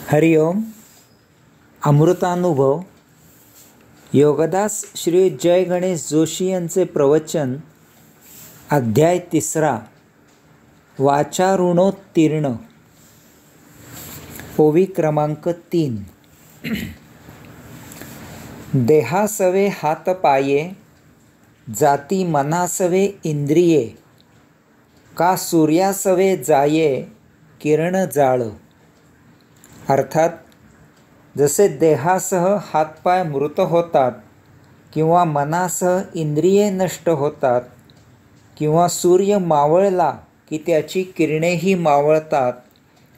हरिओम. अमृतानुभव. योगदास श्री जय गणेश जोशी यांचे प्रवचन. अध्याय 3. वाचारुणोत्तीर्ण. ओवी क्रमांक 3. देहासवे हात पाये, जाती मनासवे इंद्रिये, का सूर्यासवे जाये किरण जाळ. अर्थात जसे देहासह हातपाय मृत होतात किंवा मनासह इंद्रिये नष्ट होतात किंवा सूर्य मावळला की त्याची किरणेही मावळतात,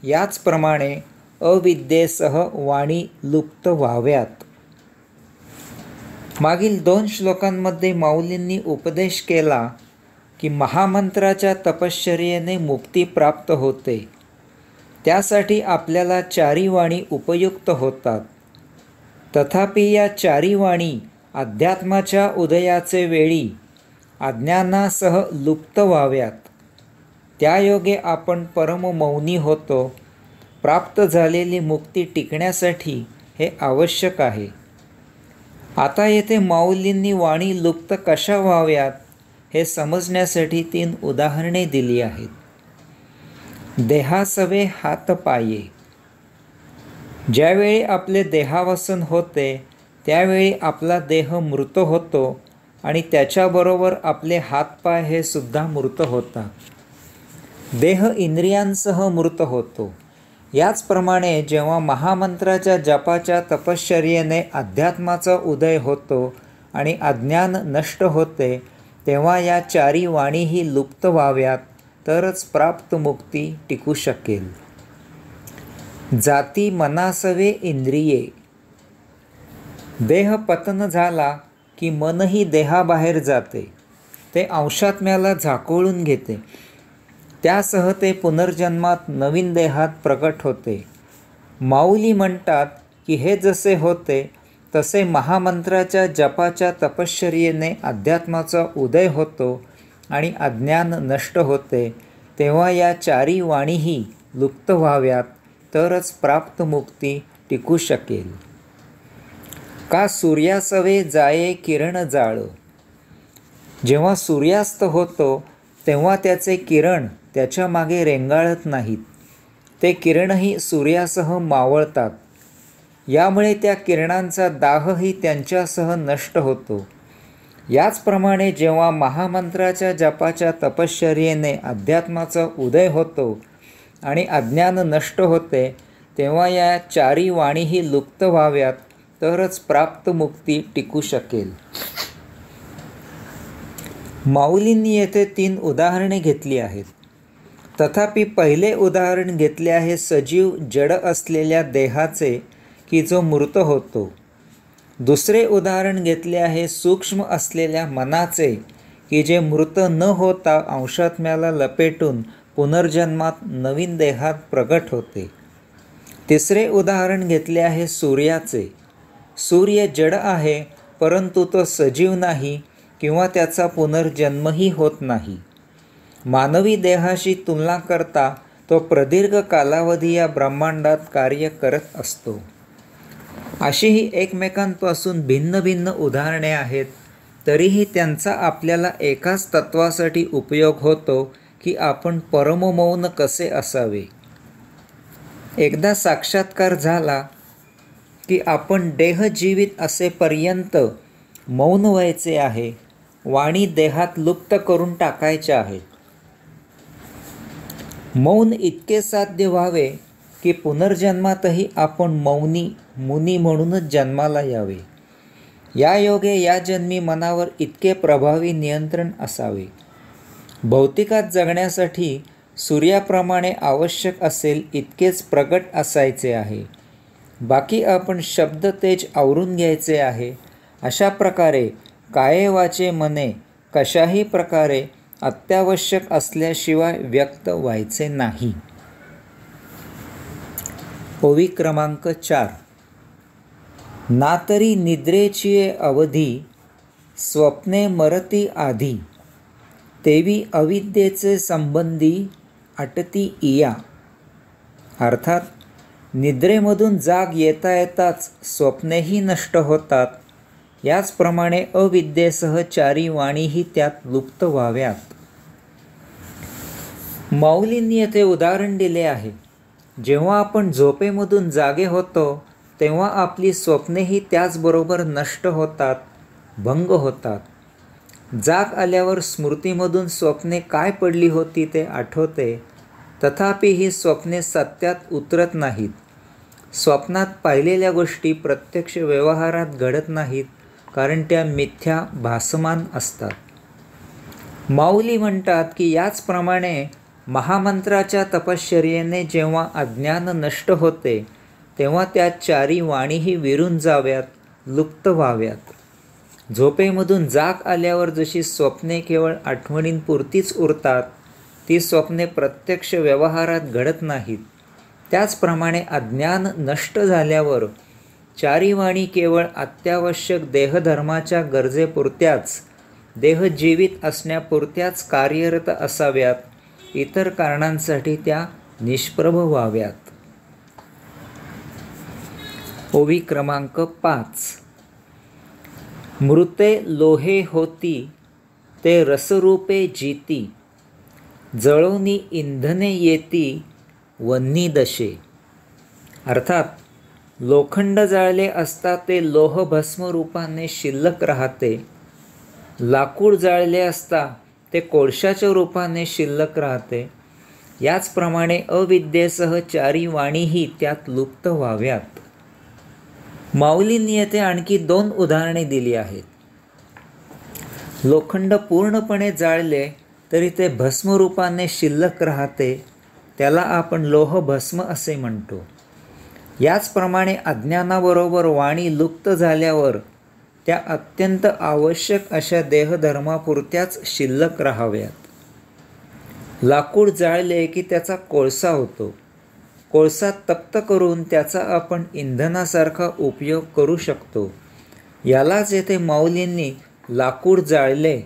याचप्रमाणे अविद्येसह वाणी लुप्त व्हाव्यात. मागील 2 श्लोकांमध्ये माऊलींनी उपदेश केला की महामंत्राच्या तपश्चर्येने मुक्ती प्राप्त होते. त्यासाठी आपल्याला 4 वाणी उपयुक्त होतात. तथापि या 4 वाणी अध्यात्माच्या उदयाचे वेळी अज्ञानासह लुप्त व्हाव्यात. त्यायोगे आपण परममौनी होतो. प्राप्त झालेली मुक्ती टिकण्यासाठी हे आवश्यक आहे. आता येथे माऊलींनी वाणी लुप्त कशा व्हाव्यात हे समजण्यासाठी 3 उदाहरणे दिली आहेत. देहासवे हात पाये. ज्यावेळी आपले देहावसन होते त्यावेळी आपला देह मृत होतो आणि त्याच्याबरोबर आपले हातपाय हे सुद्धा मृत होतात. देह इंद्रियांसह मृत होतो. याचप्रमाणे जेव्हा महामंत्राच्या जपाच्या तपश्चर्येने अध्यात्माचा उदय होतो आणि अज्ञान नष्ट होते, तेव्हा या 4 वाणीही लुप्त व्हाव्यात, तरच प्राप्त मुक्ती टिकू शकेल. जाती मनासवे इंद्रिये. देह पतन झाला की मनही देहाबाहेर जाते. ते अंशात्म्याला झाकोळून घेते. त्यासह ते पुनर्जन्मात नवीन देहात प्रकट होते. माऊली म्हणतात की हे जसे होते तसे महामंत्राच्या जपाच्या तपश्चर्येने अध्यात्माचा उदय होतो आणि अज्ञान नष्ट होते, तेव्हा या 4 वाणीही लुप्त व्हाव्यात, तरच प्राप्त मुक्ती टिकू शकेल. का सूर्यासवे जाये किरण जाळ. जेव्हा सूर्यास्त होतो तेव्हा त्याचे किरण त्याच्या मागे रेंगाळत नाहीत. ते किरणही सूर्यासह मावळतात. यामुळे त्या किरणांचा दाहही त्यांच्यासह नष्ट होतो. याचप्रमाणे जेव्हा महामंत्राच्या जपाच्या तपश्चर्येने अध्यात्माचा उदय होतो आणि अज्ञान नष्ट होते, तेव्हा या 4 वाणीही लुप्त व्हाव्यात, तरच प्राप्त मुक्ती टिकू शकेल. माऊलींनी येथे 3 उदाहरणे घेतली आहेत. तथापि पहिले उदाहरण घेतले आहे सजीव जड असलेल्या देहाचे की जो मृत होतो. दुसरे उदाहरण घेतले आहे सूक्ष्म असलेल्या मनाचे की जे मृत न होता अंशात्म्याला लपेटून पुनर्जन्मात नवीन देहात प्रगट होते. तिसरे उदाहरण घेतले आहे सूर्याचे. सूर्य जड आहे, परंतु तो सजीव नाही किंवा त्याचा पुनर्जन्मही होत नाही. मानवी देहाशी तुलना करता तो प्रदीर्घ कालावधी या ब्रह्मांडात कार्य करत असतो. अशी ही एकमेकांपासून भिन्न भिन्न उदाहरणे आहेत. तरीही त्यांचा आपल्याला एकाच तत्वासाठी उपयोग होतो की आपण परममौन कसे असावे. एकदा साक्षात्कार झाला की आपण देहजीवित असेपर्यंत मौन व्हायचे आहे. वाणी देहात लुप्त करून टाकायच्या आहेत. मौन इतके साध्य व्हावे की पुनर्जन्मातही आपण मौनी मुनी म्हणूनच जन्माला यावे. या योगे या जन्मी मनावर इतके प्रभावी नियंत्रण असावे. भौतिकात जगण्यासाठी सूर्याप्रमाणे आवश्यक असेल इतकेच प्रगट असायचे आहे. बाकी आपण शब्द तेज आवरून घ्यायचे आहे. अशा प्रकारे काये वाचे मने कशाही प्रकारे अत्यावश्यक असल्याशिवाय व्यक्त व्हायचे नाही. ओवी क्रमांक 4. ना तरी निद्रेची अवधी, स्वप्ने मरती आधी, तेवी अविद्येचे संबंधी अटती इया. अर्थात निद्रेमधून जाग येता येताच स्वप्नेही नष्ट होतात, याचप्रमाणे अविद्येसह चारी वाणीही त्यात लुप्त व्हाव्यात. माऊलींनी येथे उदाहरण दिले आहे. जेव्हा आपण झोपेमधून जागे होतो तेव्हा आपली स्वप्नेही त्याचबरोबर नष्ट होतात, भंग होतात. जाग आल्यावर स्मृतीमधून स्वप्ने काय पडली होती ते आठवते, तथापि ही स्वप्ने सत्यात उतरत नाहीत. स्वप्नात पाहिलेल्या गोष्टी प्रत्यक्ष व्यवहारात घडत नाहीत, कारण त्या मिथ्या भासमान असतात. माऊली म्हणतात की याचप्रमाणे महामंत्राच्या तपश्चर्येने जेव्हा अज्ञान नष्ट होते तेव्हा त्या चारी वाणीही विरून जाव्यात, लुप्त व्हाव्यात. झोपेमधून जाग आल्यावर जशी स्वप्ने केवळ आठवणींपुरतीच उरतात, ती स्वप्ने प्रत्यक्ष व्यवहारात घडत नाहीत, त्याचप्रमाणे अज्ञान नष्ट झाल्यावर चारी वाणी केवळ अत्यावश्यक देहधर्माच्या गरजेपुरत्याच, देहजीवित असण्यापुरत्याच कार्यरत असाव्यात, इतर कारणांसाठी त्या निष्प्रभ व्हाव्यात. ओवी क्रमांक 5. मृते लोहे होती ते रसरूपे जीती, जळोनी इंधने येती वन्नी दशे. अर्थात लोखंड जाळले असता ते लोह भस्म रूपाने शिल्लक राहते, लाकूड जाळले असता ते कोळशाच्या रूपाने शिल्लक राहते, याचप्रमाणे अविद्येसह चारी वाणीही त्यात लुप्त व्हाव्यात. माऊलींनी येथे आणखी 2 उदाहरणे दिली आहेत. लोखंड पूर्णपणे जाळले तरी ते भस्मरूपाने शिल्लक राहते, त्याला आपण लोह भस्म असे म्हणतो. याचप्रमाणे अज्ञानाबरोबर वाणी लुप्त झाल्यावर त्या अत्यंत आवश्यक अशा देहधर्मापुरत्याच शिल्लक राहाव्यात. लाकूड जाळले की त्याचा कोळसा होतो. कोळसा तप्त करून त्याचा आपण इंधनासारखा उपयोग करू शकतो. यालाच येथे माऊलींनी लाकूड जाळले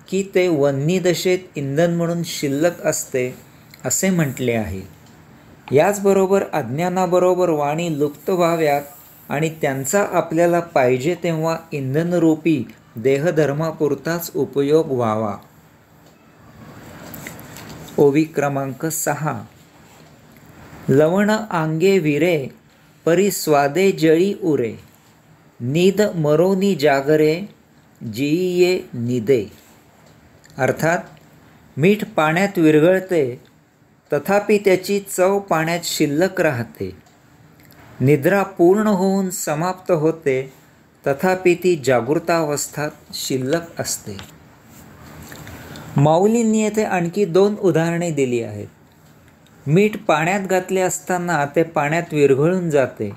की ते वन्नी दशेत इंधन म्हणून शिल्लक असते असे म्हटले आहे. याचबरोबर अज्ञानाबरोबर वाणी लुप्त व्हाव्यात आणि त्यांचा आपल्याला पाहिजे तेव्हा इंधनरूपी देहधर्मापुरताच उपयोग व्हावा. ओवी क्रमांक 6. लवण आंगे विरे परी स्वादे जळी उरे, नीद मरोनी जागरे जिये निदे. अर्थात मीठ पाण्यात विरघळते तथापि त्याची चव पाण्यात शिल्लक राहते. निद्रा पूर्ण होऊन समाप्त होते तथापि ती जागृतावस्थात शिल्लक असते. माऊलींनी येथे आणखी 2 उदाहरणे दिली आहेत. मीठ पाण्यात घातले असताना ते पाण्यात विरघळून जाते,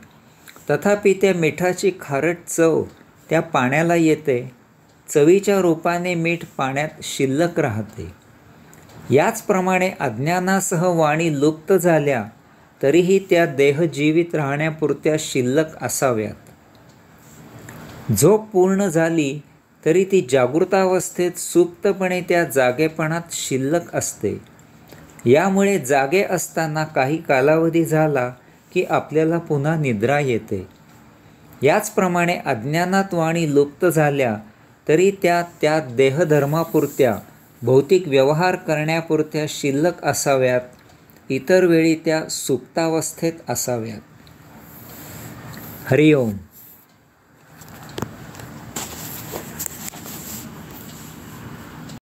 तथापि त्या मिठाची खारट चव त्या पाण्याला येते. चवीच्या रूपाने मीठ पाण्यात शिल्लक राहते. याचप्रमाणे अज्ञानासह वाणी लुप्त झाल्या तरीही त्या देहजीवित राहण्यापुरत्या शिल्लक असाव्यात. झोप पूर्ण झाली तरी ती जागृतावस्थेत सुप्तपणे त्या जागेपणात शिल्लक असते. यामुळे जागे असताना काही कालावधी झाला की आपल्याला पुन्हा निद्रा येते. याचप्रमाणे अज्ञानात वाणी लुप्त झाल्या तरी त्या देहधर्मापुरत्या, भौतिक व्यवहार करण्यापुरत्या शिल्लक असाव्यात, इतर वेळी त्या सुप्तावस्थेत असाव्यात. हरिओम.